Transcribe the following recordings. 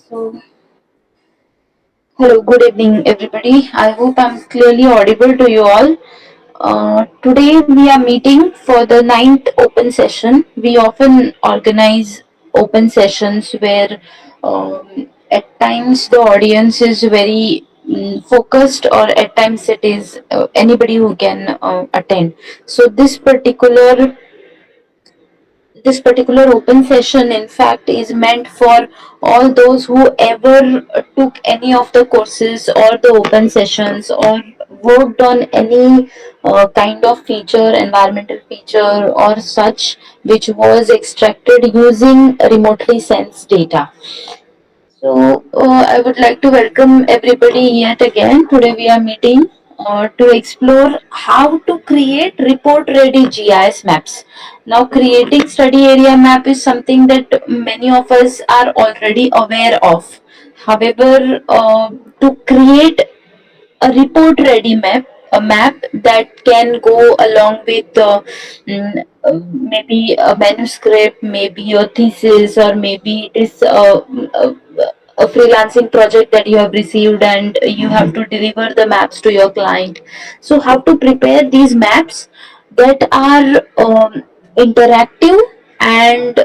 So, hello, good evening, everybody. I hope I'm clearly audible to you all. Today, we are meeting for the ninth open session. We often organize open sessions where at times the audience is very focused, or at times it is anybody who can attend. So, this particular open session in fact is meant for all those who ever took any of the courses or the open sessions or worked on any kind of feature, environmental feature or such, which was extracted using remotely sensed data. So, I would like to welcome everybody yet again. Today we are meeting to explore how to create report ready GIS maps. Now, creating study area map is something that many of us are already aware of. However, to create a report ready map, a map that can go along with maybe a manuscript, maybe a thesis, or maybe it is a freelancing project that you have received and you have to deliver the maps to your client. So how to prepare these maps that are interactive and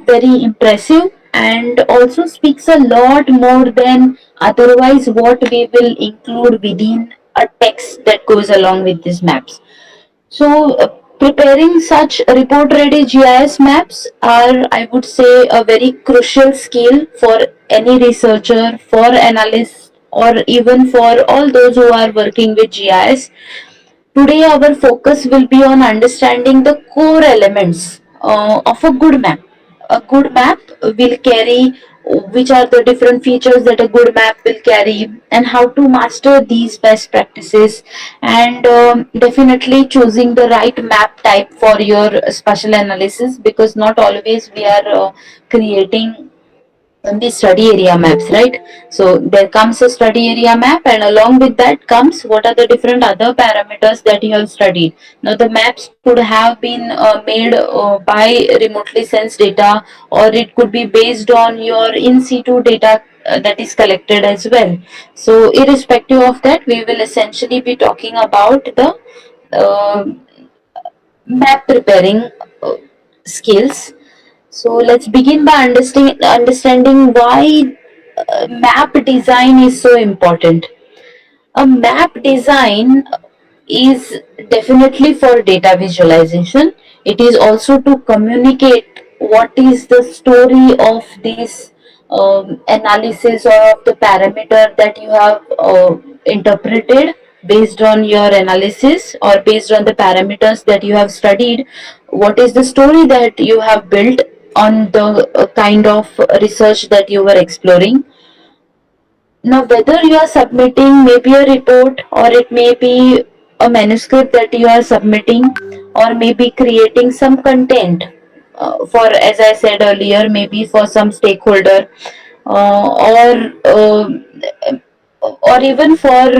very impressive, and also speaks a lot more than otherwise what we will include within a text that goes along with these maps. So, preparing such report ready GIS maps are, I would say, a very crucial skill for any researcher, for analysts, or even for all those who are working with GIS. Today, our focus will be on understanding the core elements of a good map. A good map will carry which are the different features that a good map will carry, and how to master these best practices, and definitely choosing the right map type for your spatial analysis, because not always we are creating the study area maps, right? So there comes a study area map, and along with that comes what are the different other parameters that you have studied. Now the maps could have been made by remotely sensed data, or it could be based on your in situ data that is collected as well. So irrespective of that, we will essentially be talking about the uh, map preparing skills. So let's begin by understanding why map design is so important. A map design is definitely for data visualization. It is also to communicate what is the story of this analysis or of the parameter that you have interpreted based on your analysis, or based on the parameters that you have studied. What is the story that you have built on the kind of research that you were exploring. Now, whether you are submitting maybe a report, or it may be a manuscript that you are submitting, or maybe creating some content for, as I said earlier, maybe for some stakeholder, or even for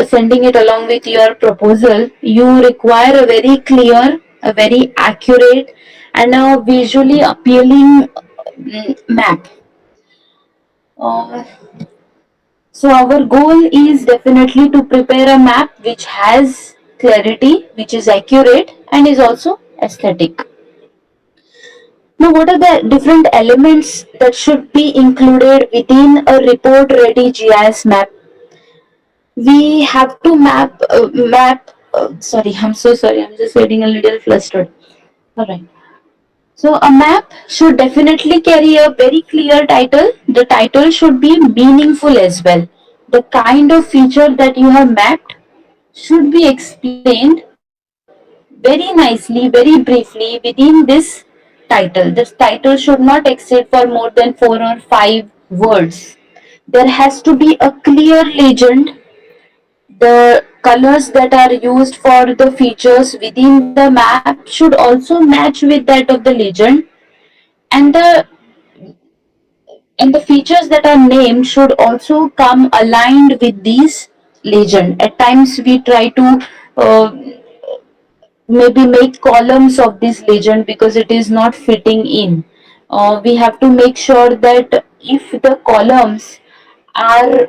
sending it along with your proposal, you require a very clear, a very accurate, and a visually appealing map. Uh, So our goal is definitely to prepare a map which has clarity, which is accurate, and is also aesthetic. Now, what are the different elements that should be included within a report ready GIS map? We have to map. Sorry, I'm so sorry. I'm just getting a little flustered. All right. So a map should definitely carry a very clear title. The title should be meaningful as well. The kind of feature that you have mapped should be explained very nicely, very briefly within this title. This title should not exceed for more than 4 or 5 words. There has to be a clear legend. The colors that are used for the features within the map should also match with that of the legend, and the features that are named should also come aligned with these legend. At times we try to uh, maybe make columns of this legend because it is not fitting in. We have to make sure that if the columns are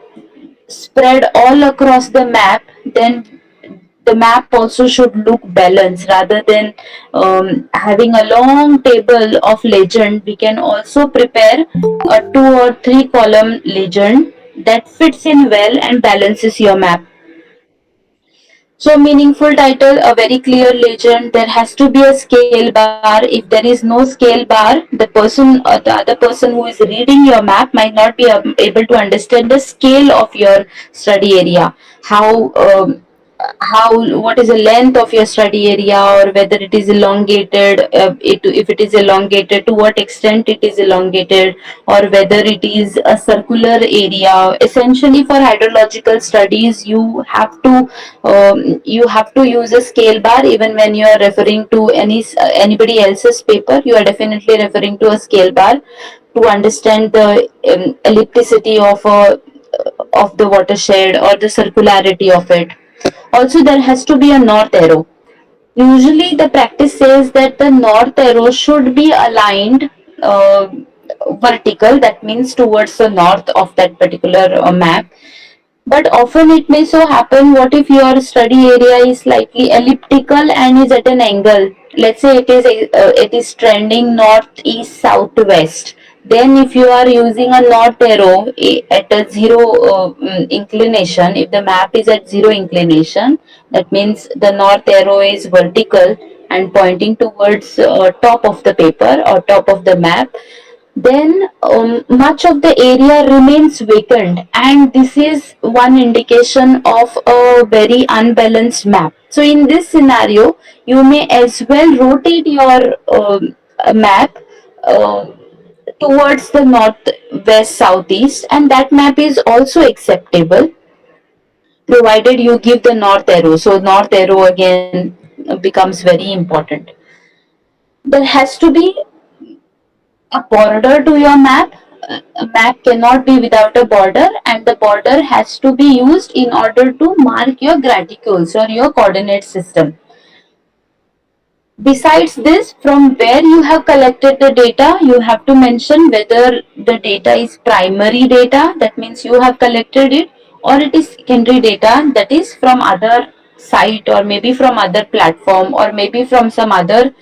spread all across the map, then the map also should look balanced rather than having a long table of legend. We can also prepare a 2 or 3 column legend that fits in well and balances your map. So meaningful title, a very clear legend. There has to be a scale bar. If there is no scale bar, the other person who is reading your map might not be able to understand the scale of your study area. How what is the length of your study area, or whether it is elongated, if it is elongated, to what extent it is elongated, or whether it is a circular area. Essentially, for hydrological studies, you have to use a scale bar. Even when you are referring to anybody else's paper, you are definitely referring to a scale bar to understand the ellipticity of the watershed or the circularity of it. Also, there has to be a north arrow. Usually, the practice says that the north arrow should be aligned vertical, that means towards the north of that particular map. But often it may so happen, what if your study area is slightly elliptical and is at an angle? Let's say it is trending north, east, south, west. Then if you are using a north arrow at a zero inclination, if the map is at zero inclination, that means the north arrow is vertical and pointing towards top of the paper or top of the map, then much of the area remains vacant, and this is one indication of a very unbalanced map. So in this scenario, you may as well rotate your map uh, towards the north, west, southeast, and that map is also acceptable provided you give the north arrow. So north arrow again becomes very important. There has to be a border to your map. A map cannot be without a border, and the border has to be used in order to mark your graticules or your coordinate system. Besides this, from where you have collected the data, you have to mention whether the data is primary data, that means you have collected it, or it is secondary data, that is from other site or maybe from other platform or maybe from some other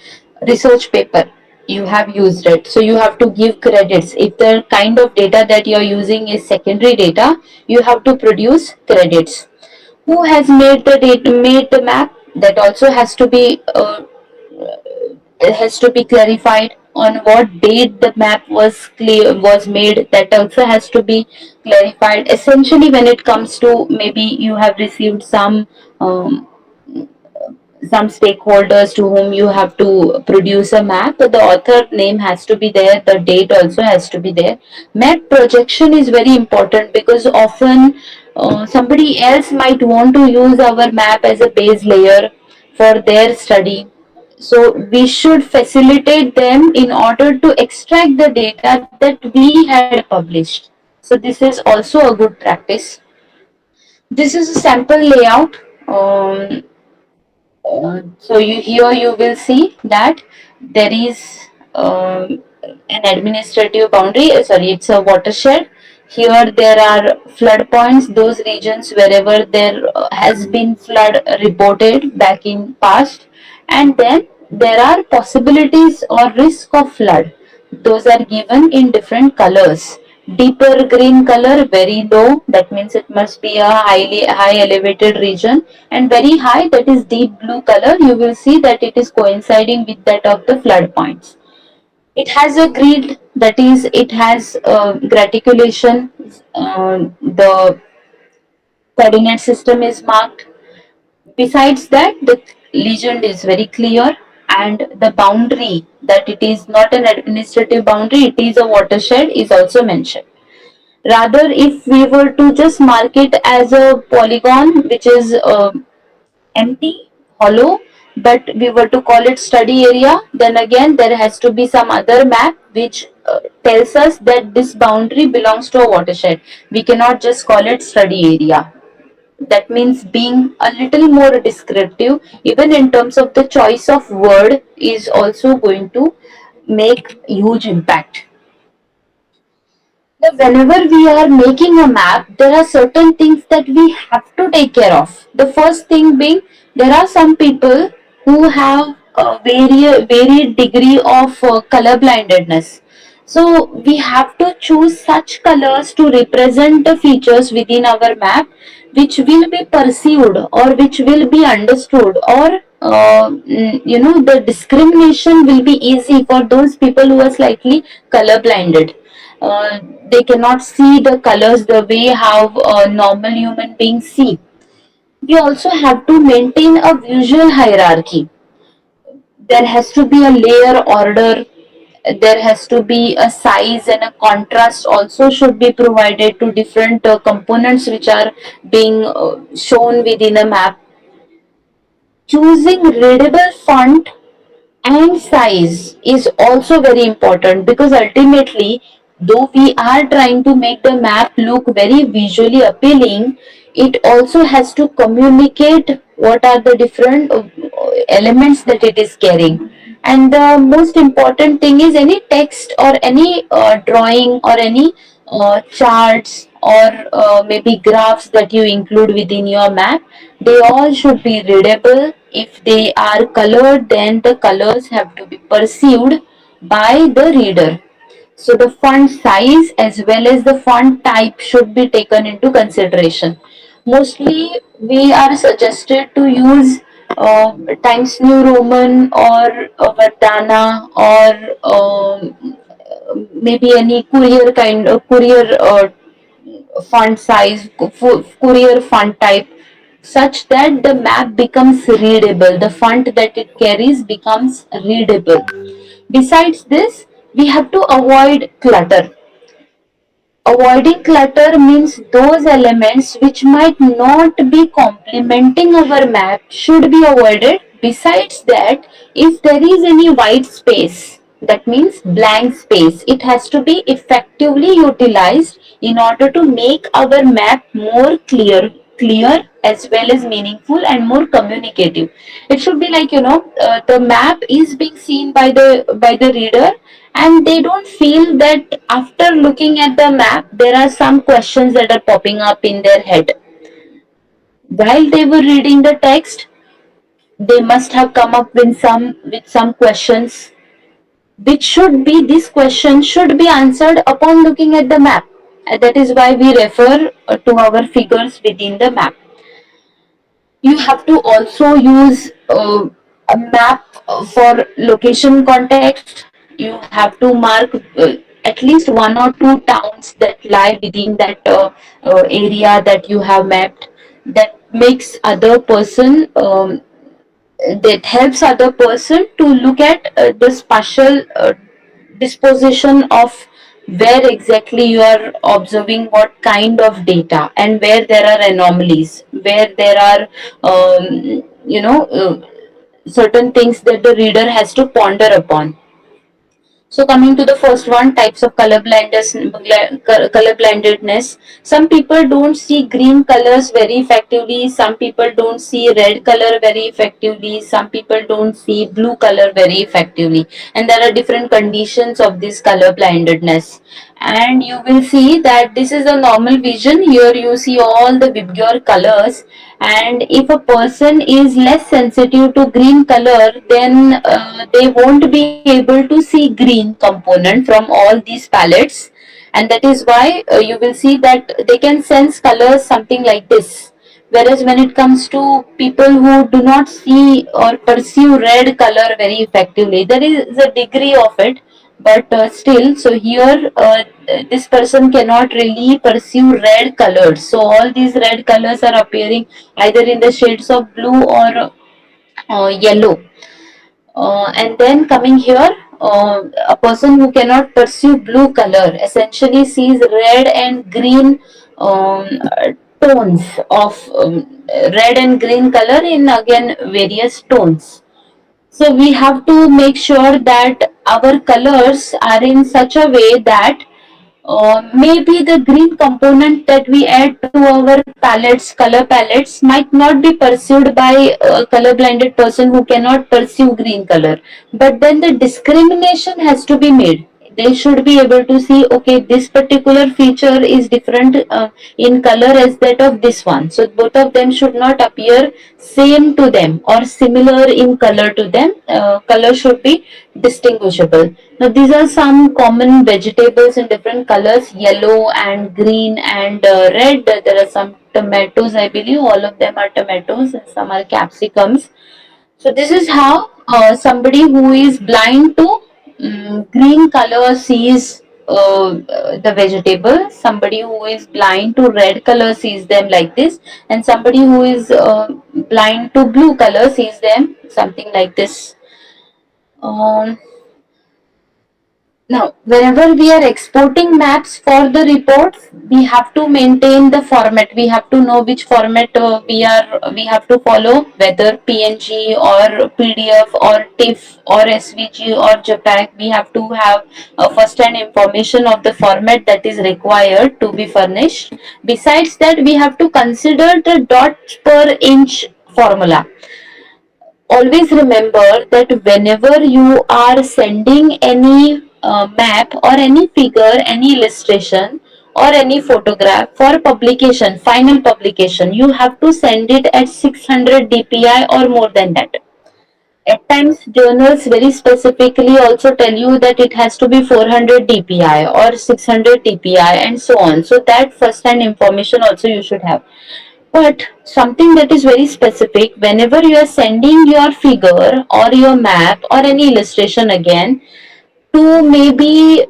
research paper you have used it. So you have to give credits. If the kind of data that you are using is secondary data, you have to produce credits. Who has made the map, that also has to be clarified. On what date the map was made, that also has to be clarified. Essentially, when it comes to, maybe you have received um, some stakeholders to whom you have to produce a map, the author name has to be there, the date also has to be there. Map projection is very important because often somebody else might want to use our map as a base layer for their study. So we should facilitate them in order to extract the data that we had published. So this is also a good practice. This is a sample layout. So here you will see that there is an administrative boundary. Sorry, it's a watershed. Here there are flood points, those regions wherever there has been flood reported back in past, and then there are possibilities or risk of flood. Those are given in different colors. Deeper green color, very low, that means it must be a high elevated region, and very high, that is deep blue color, you will see that it is coinciding with that of the flood points. It has a grid, that is it has graticulation. The coordinate system is marked. Besides that, the legend is very clear, and the boundary, that it is not an administrative boundary, it is a watershed, is also mentioned. Rather, if we were to just mark it as a polygon, which is empty, hollow, but we were to call it study area, then again there has to be some other map which tells us that this boundary belongs to a watershed. We cannot just call it study area. That means being a little more descriptive, even in terms of the choice of word, is also going to make huge impact. Now, whenever we are making a map, there are certain things that we have to take care of. The first thing being, there are some people who have a varied degree of color blindedness. So we have to choose such colors to represent the features within our map, which will be perceived or which will be understood, or the discrimination will be easy for those people who are slightly color blinded. They cannot see the colors the way how normal human beings see. We also have to maintain a visual hierarchy. There has to be a layer order, there has to be a size and a contrast also should be provided to different components which are being shown within a map. Choosing readable font and size is also very important, because ultimately, though we are trying to make the map look very visually appealing, it also has to communicate what are the different elements that it is carrying. And the most important thing is, any text or any drawing or any charts or maybe graphs that you include within your map, they all should be readable. If they are colored, then the colors have to be perceived by the reader. So the font size as well as the font type should be taken into consideration. Mostly we are suggested to use Times New Roman or Vardhana or maybe any courier kind of courier font size, Courier font type, such that the map becomes readable. The font that it carries becomes readable. Besides this, we have to avoid clutter. Avoiding clutter means those elements which might not be complementing our map should be avoided. Besides that, if there is any white space, that means blank space, it has to be effectively utilized in order to make our map more clear as well as meaningful and more communicative. It should be like, the map is being seen by the reader, and they don't feel that after looking at the map there are some questions that are popping up in their head while they were reading the text. They must have come up with some questions, which should be this question should be answered upon looking at the map. That is why we refer to our figures within the map. You have to also use a map for location context. You have to mark at least one or two towns that lie within that area that you have mapped. That makes other person that helps other person to look at the spatial disposition of where exactly you are observing what kind of data, and where there are anomalies, where there are certain things that the reader has to ponder upon. So coming to the first one, types of color blindedness. Some people don't see green colors very effectively. Some people don't see red color very effectively. Some people don't see blue color very effectively. And there are different conditions of this color blindedness. And you will see that this is a normal vision. Here you see all the Vibgyor colors, and if a person is less sensitive to green color, then they won't be able to see green component from all these palettes. And that is why you will see that they can sense colors something like this. Whereas when it comes to people who do not see or perceive red color very effectively, there is a degree of it, but still, so here this person cannot really perceive red colors. So all these red colors are appearing either in the shades of blue or yellow. And then coming here, a person who cannot perceive blue color essentially sees red and green um, tones of red and green color in again various tones. So we have to make sure that our colors are in such a way that maybe the green component that we add to our color palettes might not be perceived by a color blinded person who cannot perceive green color. But then the discrimination has to be made. they should be able to see, okay, this particular feature is different in color as that of this one, so both of them should not appear same to them or similar in color to them. Color should be distinguishable. Now these are some common vegetables in different colors: yellow and green and red. There are some tomatoes, I believe all of them are tomatoes, and some are capsicums. So this is how somebody who is blind to green color sees the vegetable. Somebody who is blind to red color sees them like this, and somebody who is blind to blue color sees them something like this. Um, Now, whenever we are exporting maps for the reports, we have to maintain the format. We have to know which format we have to follow, whether PNG or PDF or TIFF or SVG or JPEG. We have to have first-hand information of the format that is required to be furnished. Besides that, we have to consider the dots per inch formula. Always remember that whenever you are sending any map or any figure, any illustration or any photograph for publication, final publication, you have to send it at 600 dpi or more than that. At times journals very specifically also tell you that it has to be 400 dpi or 600 dpi and so on, so that first hand information also you should have. But something that is very specific, whenever you are sending your figure or your map or any illustration again to maybe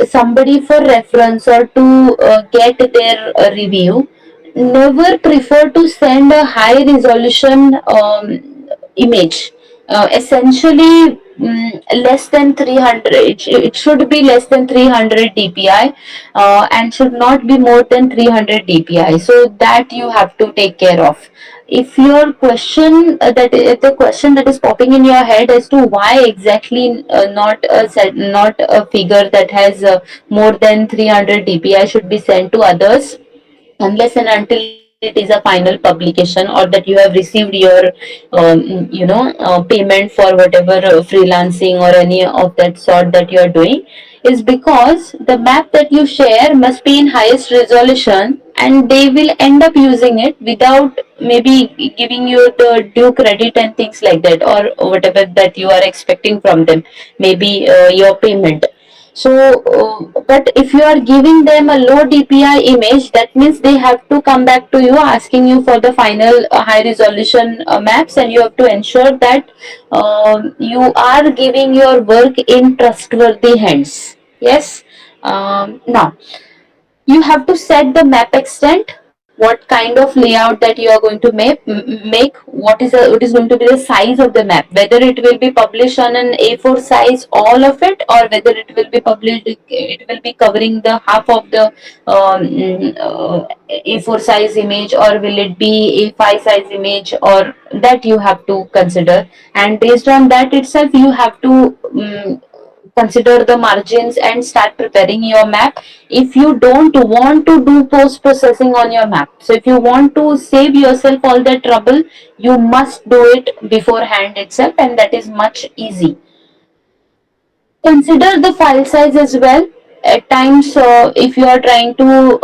somebody for reference or to get their review, never prefer to send a high resolution image. Essentially, less than 300, it should be less than 300 dpi and should not be more than 300 dpi, so that you have to take care of. If your question if the question that is popping in your head as to why exactly not a figure that has more than 300 dpi should be sent to others, unless and until it is a final publication or that you have received your payment for whatever freelancing or any of that sort that you are doing, is because the map that you share must be in highest resolution and they will end up using it without maybe giving you the due credit and things like that, or whatever that you are expecting from them, maybe your payment. So, but if you are giving them a low DPI image, that means they have to come back to you asking you for the final high resolution maps, and you have to ensure that you are giving your work in trustworthy hands. Yes. Now, you have to set the map extent, what kind of layout that you are going to make, what is going to be the size of the map, whether it will be published on an A4 size all of it, or whether it will be published, it will be covering the half of the A4 size image, or will it be A5 size image, or that you have to consider. And based on that itself you have to consider the margins and start preparing your map. If you don't want to do post processing on your map, so if you want to save yourself all that trouble, you must do it beforehand itself, and that is much easy. Consider the file size as well. At times if you are trying to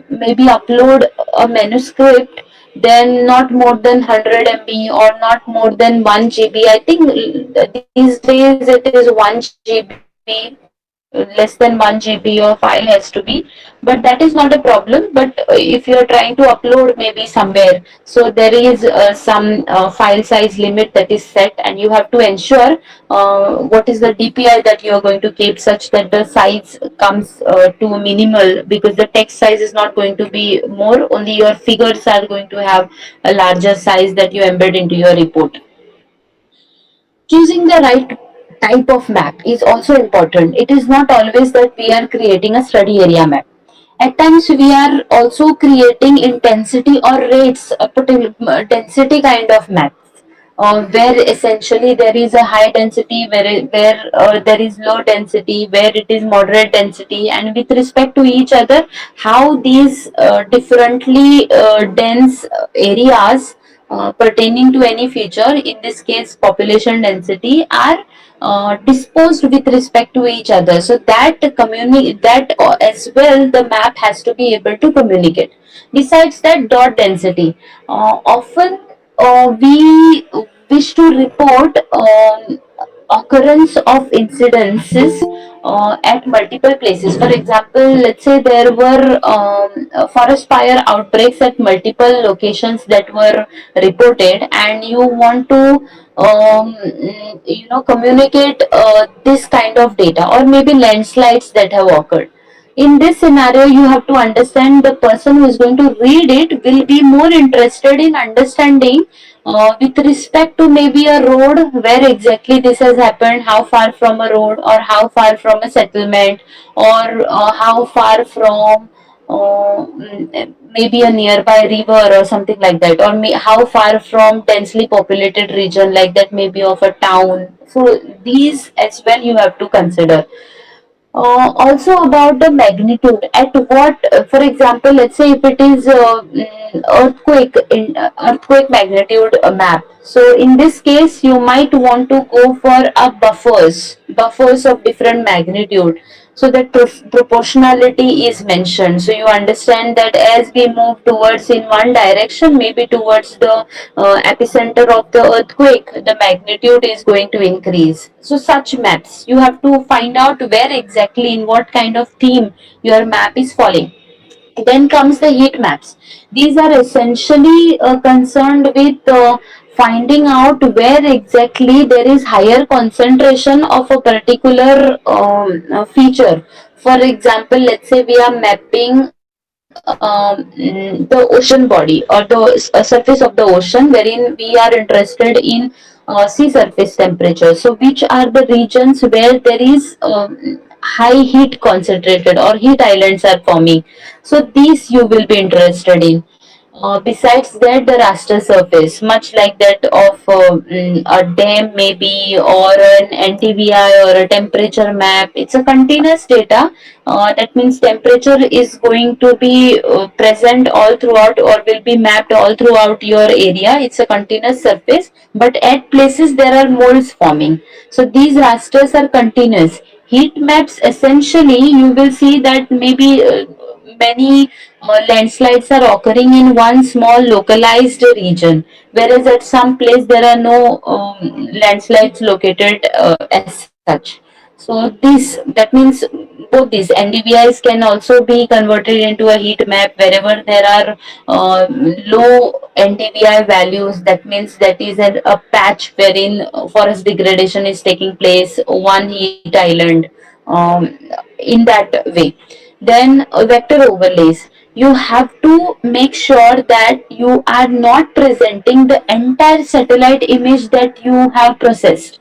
maybe upload a manuscript, then not more than 100 MB or not more than 1 GB. I think these days it is 1 GB, less than 1 GB your file has to be, but that is not a problem. But if you are trying to upload maybe somewhere, so there is some file size limit that is set, and you have to ensure what is the DPI that you are going to keep, such that the size comes to minimal, because the text size is not going to be more, only your figures are going to have a larger size that you embed into your report. Choosing the right type of map is also important. It is not always that we are creating a study area map. At times we are also creating intensity or rates, a particular density kind of maps, where essentially there is a high density, where there is low density, where it is moderate density, and with respect to each other, how these differently dense areas pertaining to any feature, in this case population density, are disposed with respect to each other. So that that as well the map has to be able to communicate. Besides that, dot density. Often we wish to report occurrence of incidences at multiple places. For example, let's say there were forest fire outbreaks at multiple locations that were reported, and you want to communicate this kind of data, or maybe landslides that have occurred. In this scenario, you have to understand the person who is going to read it will be more interested in understanding with respect to maybe a road, where exactly this has happened, how far from a road, or how far from a settlement, or how far from maybe a nearby river or something like that, or how far from densely populated region like that, maybe of a town. So these as well you have to consider. Also about the magnitude, at what, for example, let's say if it is earthquake magnitude map. So in this case, you might want to go for a buffers of different magnitude, so that proportionality is mentioned. So you understand that as we move towards in one direction, maybe towards the epicenter of the earthquake, the magnitude is going to increase. So such maps you have to find out where exactly, in what kind of theme your map is falling. Then comes the heat maps. These are essentially concerned with finding out where exactly there is higher concentration of a particular feature. For example, let's say we are mapping the ocean body, or the surface of the ocean, wherein we are interested in sea surface temperature. So which are the regions where there is high heat concentrated, or heat islands are forming. So these you will be interested in. Besides that, the raster surface, much like that of a dam maybe, or an NTVI, or a temperature map. It's a continuous data. That means temperature is going to be present all throughout, or will be mapped all throughout your area. It's a continuous surface, but at places there are molds forming. So these rasters are continuous. Heat maps, essentially you will see that maybe many landslides are occurring in one small localized region, whereas at some place there are no landslides located as such. So this, that means both these NDVIs can also be converted into a heat map wherever there are low NDVI values. That means that is a patch wherein forest degradation is taking place, one heat island, in that way. Then vector overlays. You have to make sure that you are not presenting the entire satellite image that you have processed.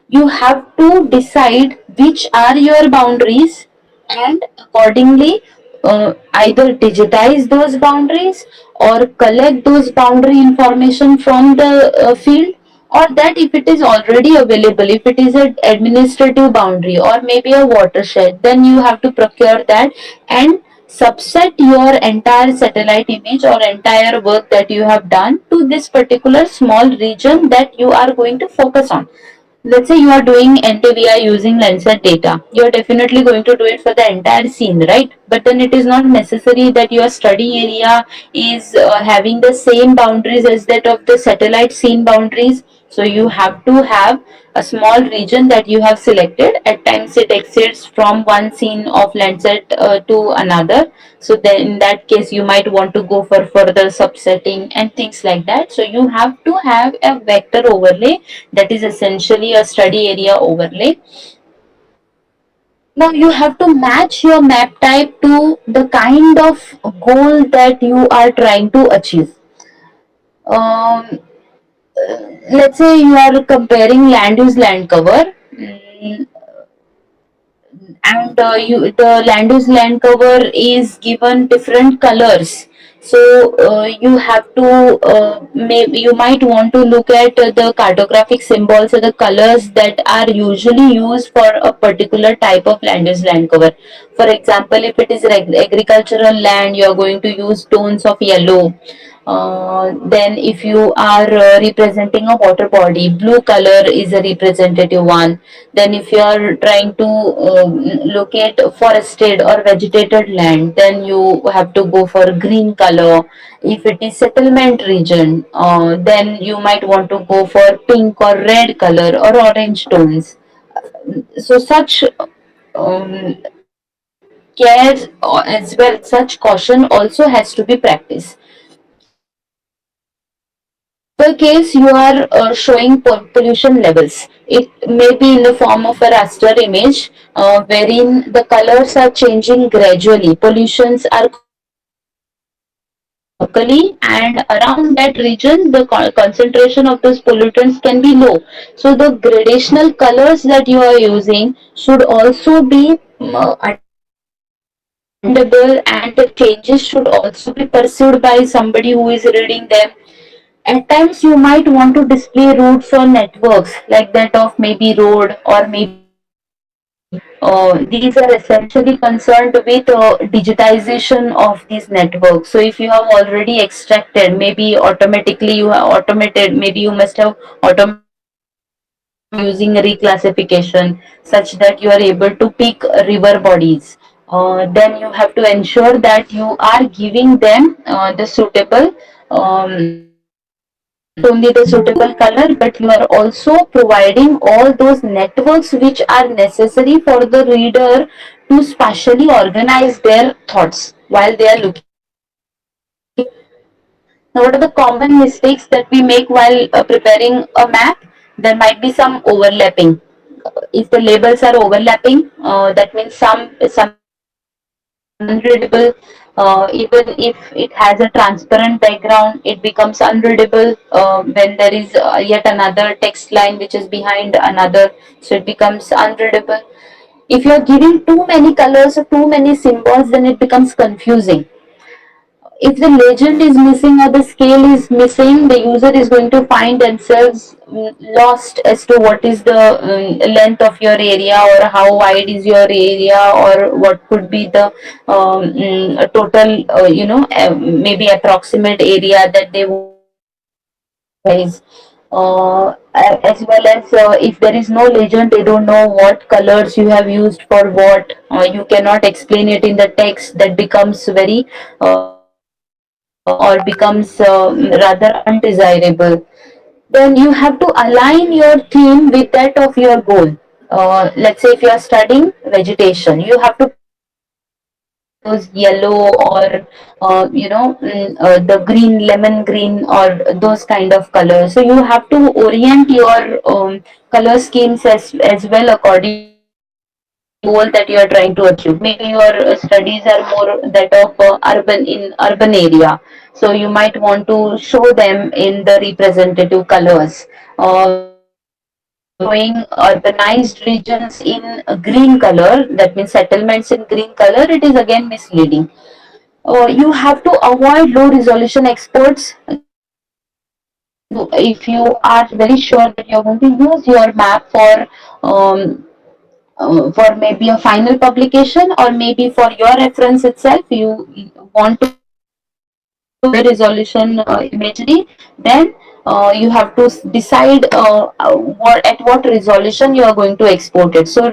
You have to decide which are your boundaries, and accordingly either digitize those boundaries, or collect those boundary information from the field, or that if it is already available, if it is an administrative boundary or maybe a watershed, then you have to procure that and subset your entire satellite image or entire work that you have done to this particular small region that you are going to focus on. Let's say you are doing NTVI using Landsat data, you are definitely going to do it for the entire scene, right? But then it is not necessary that your study area is having the same boundaries as that of the satellite scene boundaries. So you have to have a small region that you have selected. At times it exceeds from one scene of Landsat to another. So then in that case you might want to go for further subsetting and things like that. So you have to have a vector overlay, that is essentially a study area overlay. Now you have to match your map type to the kind of goal that you are trying to achieve. Um, let's say you are comparing land use land cover, and the land use land cover is given different colors. So you have to maybe you might want to look at the cartographic symbols or the colors that are usually used for a particular type of land use land cover. For example, if it is agricultural land, you are going to use tones of yellow. Then if you are representing a water body, blue color is a representative one. Then if you are trying to locate forested or vegetated land, then you have to go for green color. If it is settlement region, then you might want to go for pink or red color or orange tones. So such care as well, such caution also has to be practiced. In the example case, you are showing pollution levels. It may be in the form of a raster image, wherein the colors are changing gradually. Pollutions are concentrated locally, and around that region, the concentration of those pollutants can be low. So the gradational colors that you are using should also be understandable, and the changes should also be perceived by somebody who is reading them. At times, you might want to display routes or networks like that of maybe road or maybe highway. These are essentially concerned with digitization of these networks. So, if you have already extracted, maybe automatically you have automated, maybe you must have automated using reclassification such that you are able to pick river bodies. Then you have to ensure that you are giving them the suitable not only the suitable color, but you are also providing all those networks which are necessary for the reader to spatially organize their thoughts while they are looking at the map. Now, what are the common mistakes that we make while preparing a map? There might be some overlapping. If the labels are overlapping, that means something becomes unreadable. Even if it has a transparent background, it becomes unreadable when there is yet another text line which is behind another, so it becomes unreadable. If you are giving too many colors or too many symbols, then it becomes confusing. If the legend is missing or the scale is missing, the user is going to find themselves lost as to what is the length of your area, or how wide is your area, or what could be the total, maybe approximate area that they want to visualize. As well as if there is no legend, they don't know what colors you have used for what. You cannot explain it in the text. That becomes very confusing or becomes rather undesirable. Then you have to align your theme with that of your goal. Let's say if you are studying vegetation, you have to provide those yellow or the green, lemon green, or those kind of colors. So you have to orient your color schemes as well according to the goal that you are trying to achieve. Maybe your studies are more that of urban area, so you might want to show them in the representative colors. Whereas if you are showing urbanized regions in a green color, that means settlements in green color, it is again misleading. You have to avoid low resolution exports. If you are very sure that you're going to use your map for maybe a final publication, or maybe for your reference itself, you want to use a high resolution imagery, then you have to decide at what resolution you are going to export it. So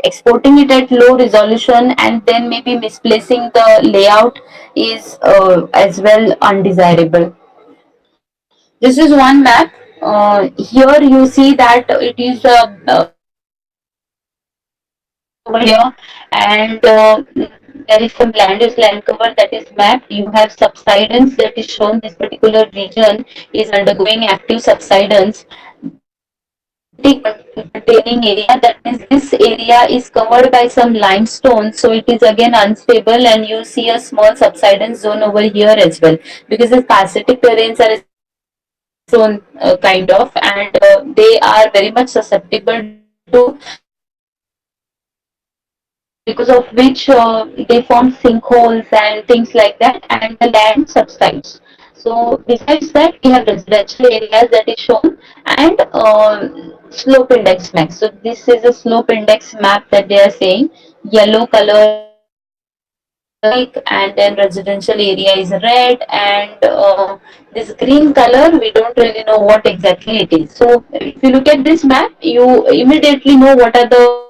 exporting it at low resolution and then maybe misplacing the layout is as well undesirable. This is one map. Here you see that it is over here, and there is some land cover that is mapped. You have subsidence that is shown. This particular region is undergoing active subsidence. There is a granitic containing area. That means this area is covered by some limestone, so it is again unstable, and you see a small subsidence zone over here as well, because the parasitic terrains are essentially limestone kind of, and they are very much susceptible to because of which they form sinkholes and things like that, and the land subsides. So besides that, we have residential areas that is shown, and slope index max. So this is a slope index map that they are saying. Yellow color is and then residential area is red, and this green color we don't really know what exactly it is. So if you look at this map, you immediately know what are the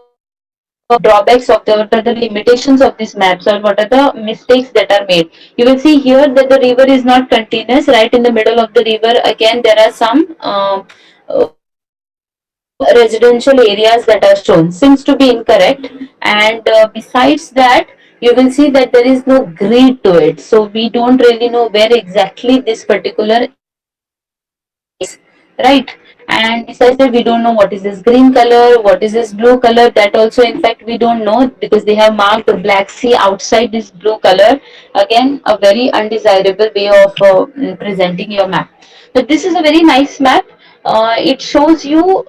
drawbacks of the, what are the limitations of these maps, or what are the mistakes that are made. You will see here that the river is not continuous. Right in the middle of the river, again there are some residential areas that are shown. Seems to be incorrect. And besides that, you will see that there is no grid to it, so we don't really know where exactly this particular is, right? And besides that, we don't know what is this green color, what is this blue color. That also, in fact, we don't know, because they have marked the Black Sea outside this blue color. Again, a very undesirable way of presenting your map. But this is a very nice map. It shows you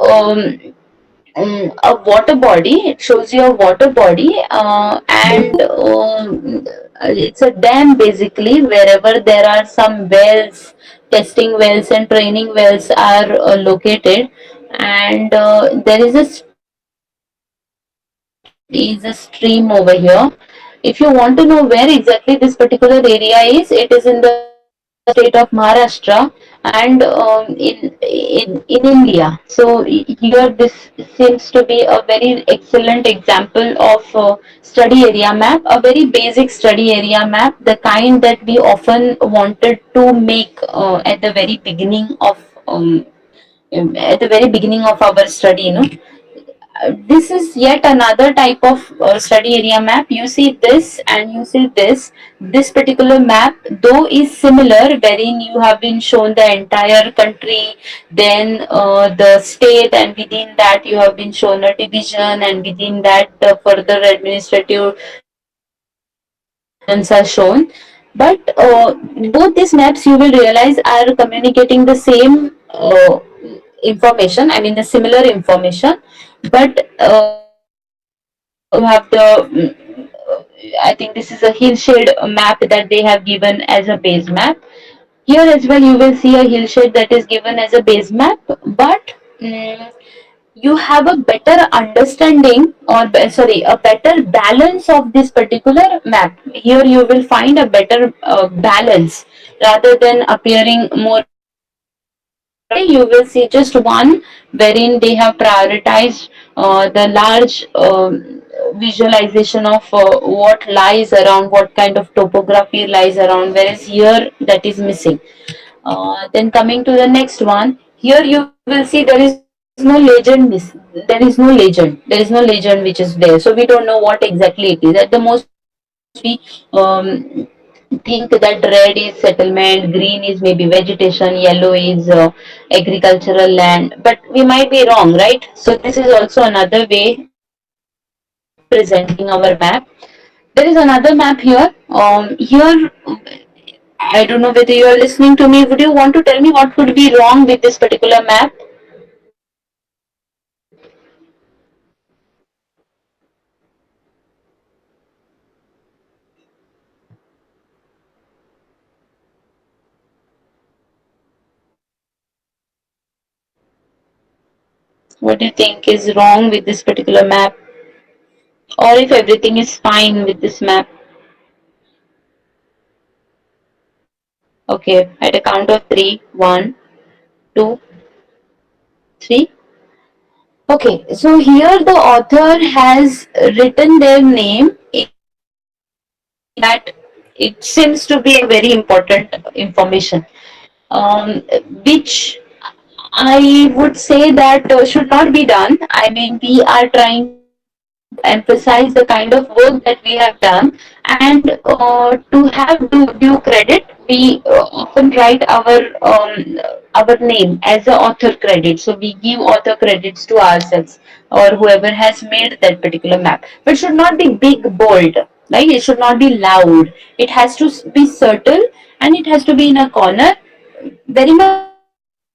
a water body. It shows you a water body, and it's a dam basically. Wherever there are some wells, testing wells and training wells are located, and there is a is a stream over here. If you want to know where exactly this particular area is, it is in the state of Maharashtra, and in India. So here this seems to be a very excellent example of study area map, a very basic study area map, the kind that we often wanted to make at the very beginning of our study. This is yet another type of study area map. You see this and you see this. This particular map, though, is similar, wherein you have been shown the entire country, then the state, and within that you have been shown a division, and within that further administrative divisions are shown. But both these maps, you will realize, are communicating the same information. I mean, the similar information, but you have the I think this is a hillshade map that they have given as a base map. Here as well, you will see a hillshade that is given as a base map, but you have a better understanding, or sorry, a better balance of this particular map. Here you will find a better balance, rather than appearing more. You will see just one wherein they have prioritized the large visualization of what lies around, what kind of topography lies around, whereas here that is missing. Then coming to the next one, here you will see there is no legend. There is no legend. There is no legend which is there, so we don't know what exactly it is. At the most, we think that red is settlement, green is maybe vegetation, yellow is agricultural land, but we might be wrong, right? So this is also another way of presenting our map. There is another map here. Here, I don't know whether you are listening to me. Would you want to tell me what could be wrong with this particular map? What do you think is wrong with this particular map? Or if everything is fine with this map? Okay, at a count of three, one, two, three. Okay, so here the author has written their name in that. It seems to be a very important information, which I would say that should not be done. I mean, we are trying to emphasize the kind of work that we have done, and to have due credit, we often write our name as the author credit. So we give author credits to ourselves, or whoever has made that particular map. But it should not be big, bold. Like, it should not be loud. It has to be subtle, and it has to be in a corner, very much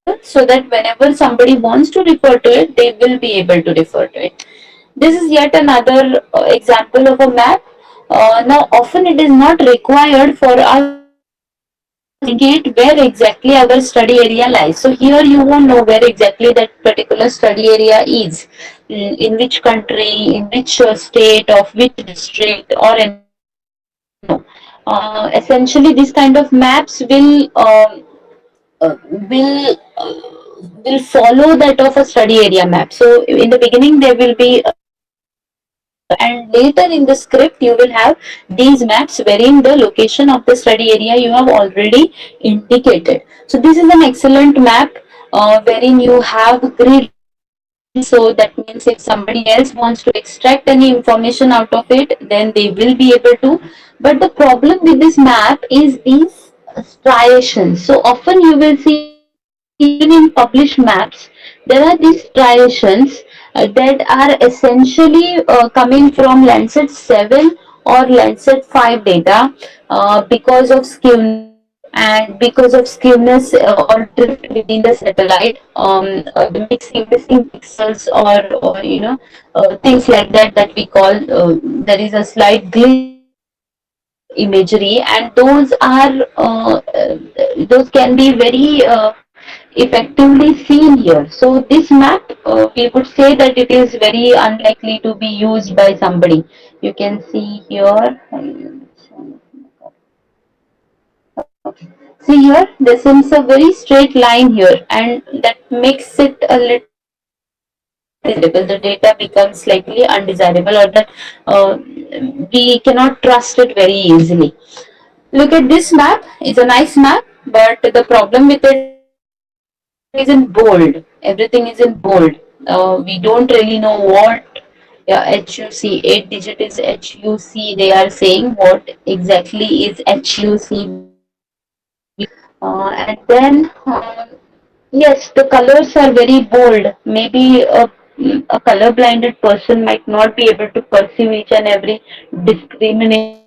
subtle, so that whenever somebody wants to refer to it, they will be able to refer to it. This is yet another example of a map. Now, often it is not required for us indicate where exactly our study area lies. So here you won't know where exactly that particular study area is, in which country, in which state, of which district, or anything like that. No. Essentially, these kind of maps uh, will uh, will follow that of a study area map. So in the beginning there will be a study area map, and later in the script you will have these maps wherein the location of the study area you have already indicated. So this is an excellent map wherein you have grid lines. So that means if somebody else wants to extract any information out of it, then they will be able to. But the problem with this map is these striations. So often you will see even in published maps, there are these striations that are essentially coming from Landsat 7 or Landsat 5 data because of skewness, and because of skewness or drift within the satellite, the missing pixels, or things like that, that we call there is a slight glitch in the imagery, and those can be very effectively seen here. So this map, we would say that it is very unlikely to be used by somebody. You can see here. Okay. See here, there seems a very straight line here, and that makes it a little undesirable. The data becomes slightly undesirable, or that uh, we cannot trust it very easily. Look at this map. It's a nice map, but the problem with it is everything is in bold. Everything is in bold. We don't really know what, yeah, HUC, 8 digit is HUC. They are saying what exactly is HUC basically. And then, yes, the colors are very bold. Maybe a color blinded person might not be able to perceive each and every discrimination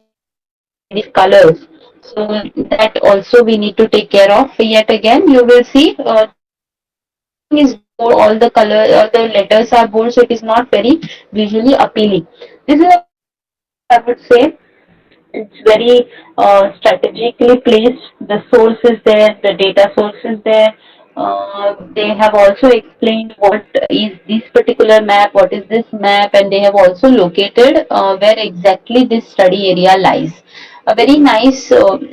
between these colors. So that also we need to take care of. Yet again, you will see everything is bold. All the color, the letters are bold, so it is not very visually appealing. This is a very nice map, I would say. It's very strategically placed. The source is there, the data source is there. They have also explained what is this particular map, what is this map, and they have also located where exactly this study area lies. A very nice title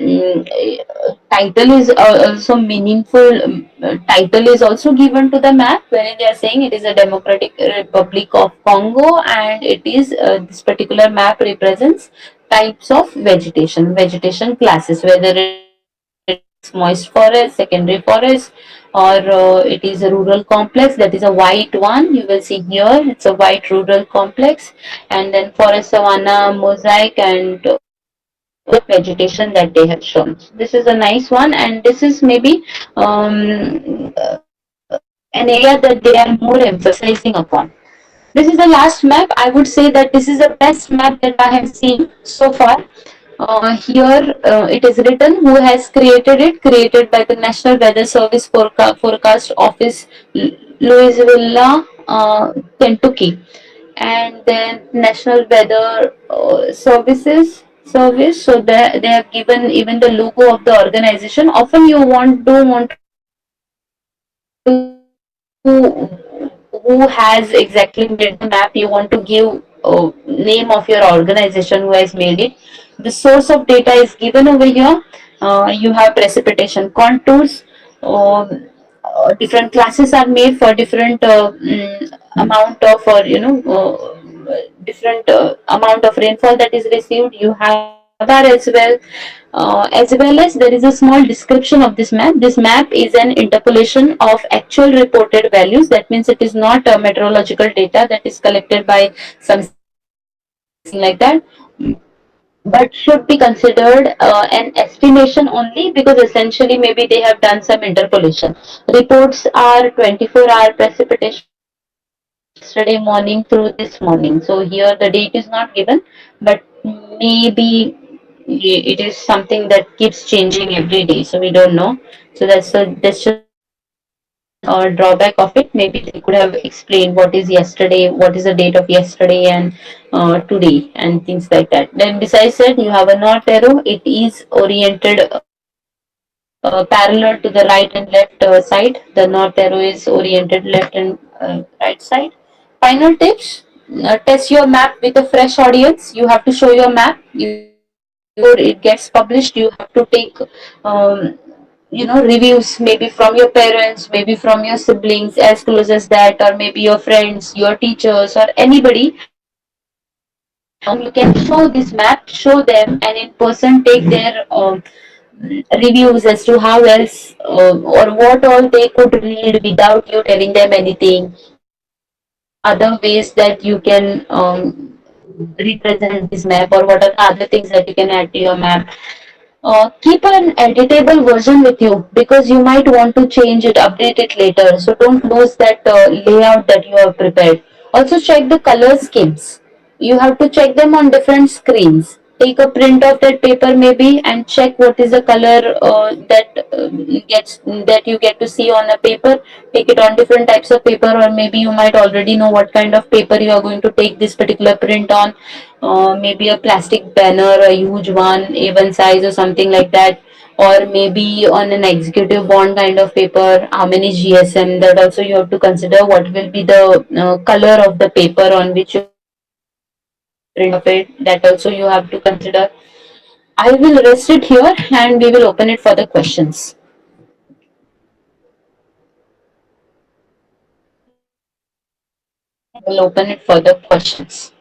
is also meaningful. Title is also given to the map, wherein they are saying it is a Democratic Republic of Congo, and it is this particular map represents types of vegetation classes, whether it is moist forest, secondary forest, or it is a rural complex. That is a white one. You will see here, it's a white rural complex, and then forest savanna mosaic, and all the vegetation that they have shown. This is a nice one, and this is maybe an area that they are more emphasizing upon. This is the last map. I would say that this is the best map that I have seen so far. Here it is written who has created it, created by the National Weather Service Forecast Office, Louisville, Kentucky, and then National Weather Service. So they have given even the logo of the organization. Often you don't want to give who has exactly made the map. You want to give name of your organization who has made it. The source of data is given over here. You have precipitation contours. Different classes are made for different amount of, or different amount of rainfall that is received. You have radar as well as there is a small description of this map. This map is an interpolation of actual reported values. That means it is not meteorological data that is collected by some scientists or anything like that, but should be considered an estimation only, because essentially maybe they have done some interpolation. Reports are 24-hour precipitation from yesterday morning through this morning. So here the date is not given, but maybe it is something that keeps changing every day. So we don't know. So that's just one drawback of it. Maybe they could have explained what is yesterday, what is the date of yesterday and today, and things like that. Then besides that, you have a north arrow. It is oriented parallel to the right and left side. The north arrow is oriented left and right side. Final tips: test your map with a fresh audience. You have to show your map. You have to before it gets published, you have to take um, reviews, maybe from your parents, maybe from your siblings as close as that, or maybe your friends, your teachers, or anybody. You can show this map, show them, and in person take their reviews as to how else or what all they could read without you telling them anything, or what are the other ways that you can represent this map, or what are the other things that you can add to your map. Keep an editable version with you because you might want to change it, update it later. So don't lose that layout that you have prepared. Also, check the color schemes. You have to check them on different screens. Take a print of that paper maybe and check what is the color that you get to see on a paper. Take it on different types of paper, or maybe you might already know what kind of paper you are going to take this particular print on. Maybe a plastic banner, a huge one, A1 size or something like that, or maybe on an executive bond kind of paper, how many GSM, that also you have to consider. What will be the color of the paper on which you are going to print of it, that also you have to consider. I will rest it here and we will open it for the questions. We'll open it for the questions.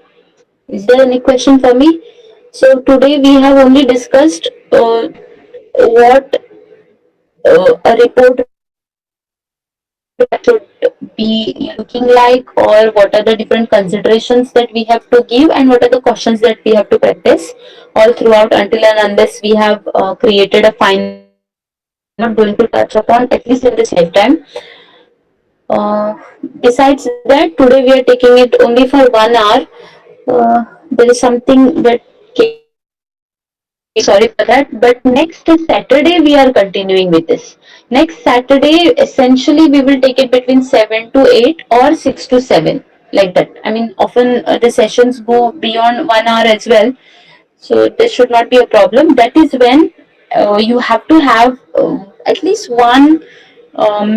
Is there any question for me? So today we have only discussed what a report should be looking like, or what are the different considerations that we have to give, and what are the questions that we have to practice all throughout until and unless we have created a final map, which we are not going to touch upon at least in this lifetime. Uh, Besides that, today we are taking it only for 1 hour. There is something that came up. I'm really sorry for that. But next Saturday we are continuing with this. Next Saturday, essentially, we will take it between 7 to 8 or 6 to 7, like that. I mean, often the sessions go beyond 1 hour as well, so this should not be a problem. That is when you have to have at least one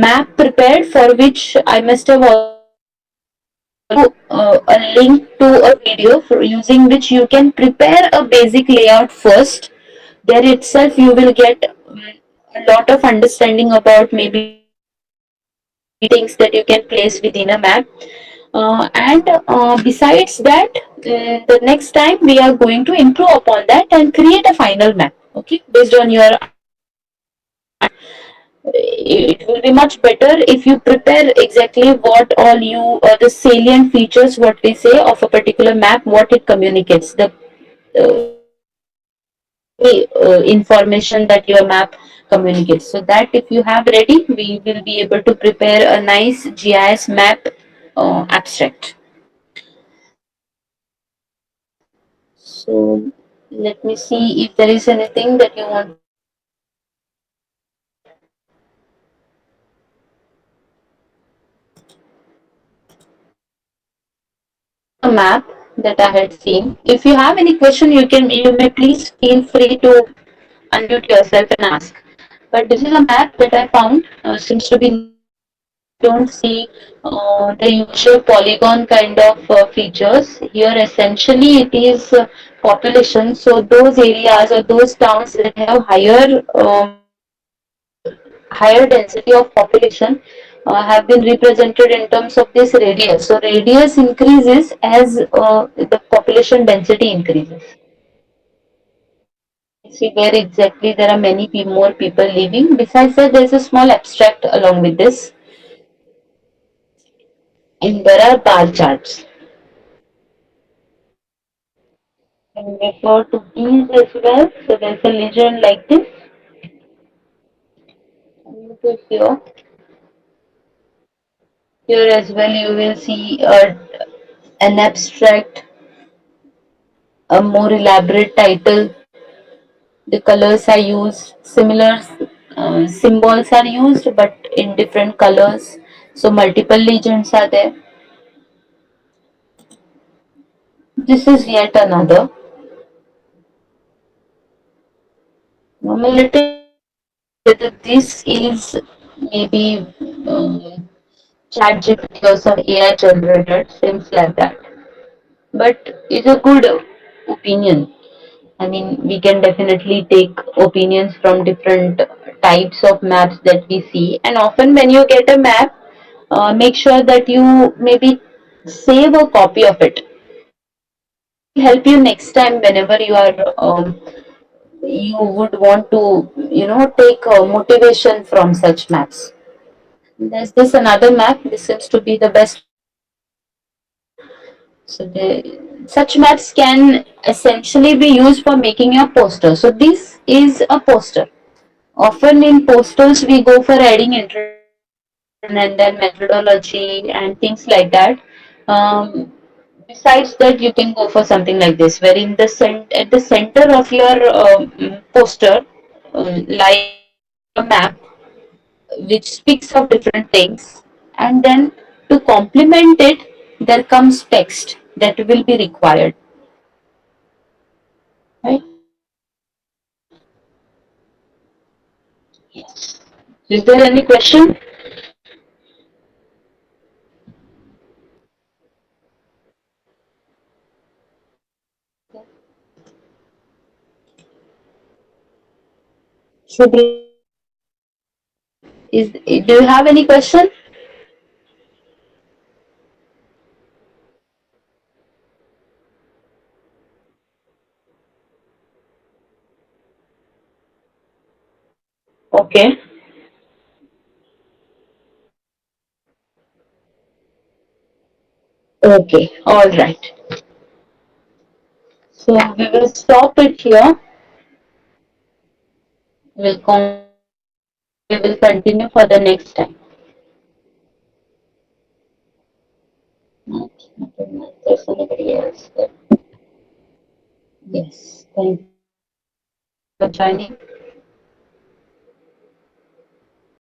map prepared, for which I must have already sent you a link to a video for using which you can prepare a basic layout first. There itself you will get a lot of understanding about maybe things that you can place within a map. And besides that, the next time we are going to improve upon that and create a final map, okay, based on your ideas and your suggestions. It will be much better if you prepare exactly what all you the salient features, what we say, of a particular map, what it communicates, the key information that your map communicates. So that if you have ready, we will be able to prepare a nice GIS map abstract. So let me see if there is anything that you want to add. So this is the map that I had seen. If you have any question, you may please feel free to unmute yourself and ask. But this is a map that I found seems to be nice. We don't see the usual polygon kind of features here. Essentially, it is population. So those areas or those towns that have higher density of population have been represented in terms of this radius. So radius increases as the population density increases. You can see where exactly there are more people living. Besides that, there is a small abstract along with this, and there are bar charts. And refer to these as well. So there's a legend like this. And here, here as well, you will see an abstract, a more elaborate title. The colors are used, similar symbols are used, but in different colors. So multiple legends are there. This is yet another. Now let us see whether this is maybe ChatGPT or some AI generated, things like that. But it's a good opinion. I mean, we can definitely take opinions from different types of maps that we see. And often, when you get a map, make sure that you maybe save a copy of it. Help you next time whenever you would want to, take motivation from such maps. There's this another map. This seems to be the best. So such maps can essentially be used for making your poster. So this is a poster. Often in posters we go for adding introduction and then methodology and things like that. Besides that, you can go for something like this, where in the at the center of your poster, like a map which speaks of different things, and then to complement it, there comes text that will be required. Right? Is there any question? Should is do you have any question? Okay. Okay. All right. So we will stop it here. We'll we will continue for the next time. If there's anybody else. Yes. Thank you for joining.